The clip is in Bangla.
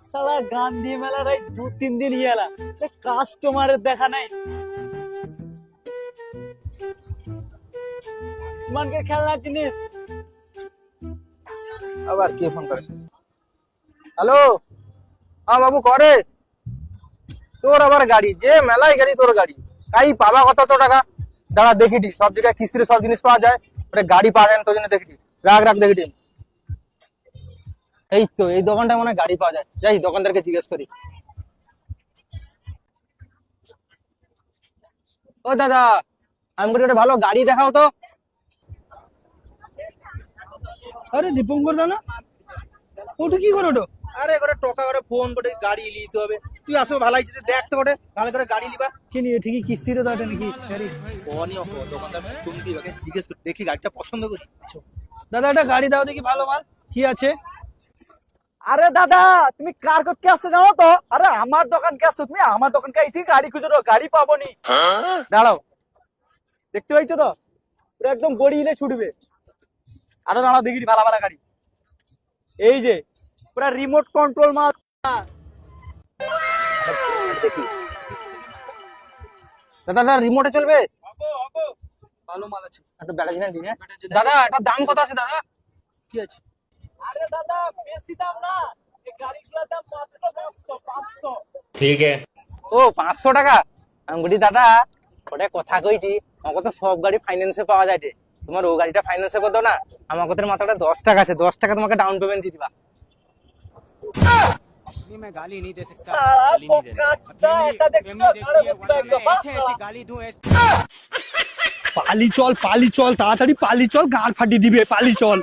সালা গান্ধী মেলার এই 2-3 দিন গেলা, কাস্টমারের দেখা নাই। মানকে খেলনা জিনিস আবার কে ফোন করে? হ্যালো, হ্যাঁ বাবু করে। তোর আবার গাড়ি, যে মেলায় গাড়ি তোর গাড়ি, তাই পাবা কত টাকা? দাঁড়া দেখিটি, সব জায়গায় কিস্তিতে সব জিনিস পাওয়া যায়, ওটা গাড়ি পাওয়া যায় না তোর জন্য দেখিটি। রাখ রাখ দেখিটি। এই তো এই দোকানটা মনে হয় গাড়ি পাওয়া যায়, যাই দোকানদারকে জিজ্ঞেস করি। ও দাদা, আমি বলি একটা ভালো গাড়ি দেখাও তো। আরে দীপঙ্কর দানা, ওটা কি করে ওটা? আরে করে টাকা করে ফোন করে গাড়ি নিতে হবে। তুই আসো ভালো হয়েছে, দেখ তো করে ভালো করে গাড়ি নিবা। কি নিয়ে ঠিকই কিস্তিতে তো এটা নাকি গাড়ি? দোকানদার চুমকি জিজ্ঞেস করি, দেখি গাড়িটা পছন্দ করি। দাদা একটা গাড়ি দাও দেখি ভালো মাল কি আছে। আরে দাদা, তুমি কার করতে আসছো জানো তো? আরে আমার দোকান কে আসছো তুমি? আমার দোকানকে এসে গাড়ি খুঁজো, গাড়ি পাবো নি। দাঁড়াও, দেখতে পাইছো তো পুরো একদম গড়ি ইলে ছুটবে। আরো দাঁড়াও দেখি ভালো ভালো গাড়ি। এই যে পুরা রিমোট কন্ট্রোল মাল। দেখি দাদা, দাদা রিমোটে চলবে? ভালো মাল আছে। একটা ব্যাটা জিনিস দিন। দাদা এটার দাম কত আছে দাদা? কি আছে? আরে দাদা বেশি দাম না, এই গাড়িগুলোর দাম মাত্র 500। ठीक है। ও 500 টাকা? আমি বলি দাদা ওটা কথা কইটি, আমাকে তো সব গাড়ি ফাইন্যান্সে পাওয়া যায় রে। তোমার ও গাড়িটা ফাইন্যান্সে করে দাও না, আমাকে তো মাত্র 10 টাকা আছে, 10 টাকা তোমাকে ডাউন পেমেন্ট দিয়ে দিবা। नहीं, मैं गाली नहीं दे सकता। साला गाली नहीं दे पोका सकता। चुदा, अपनी ऐसा देखो, फैमिली देखती अरे है, मुद्दा वरना एकदम, मैं ऐसे हाँ। ऐसे गाली दूं ऐसे। পালি চল তাড়াতাড়ি পালি চল, গাড় ফাটিয়ে দিবে, পালি চল।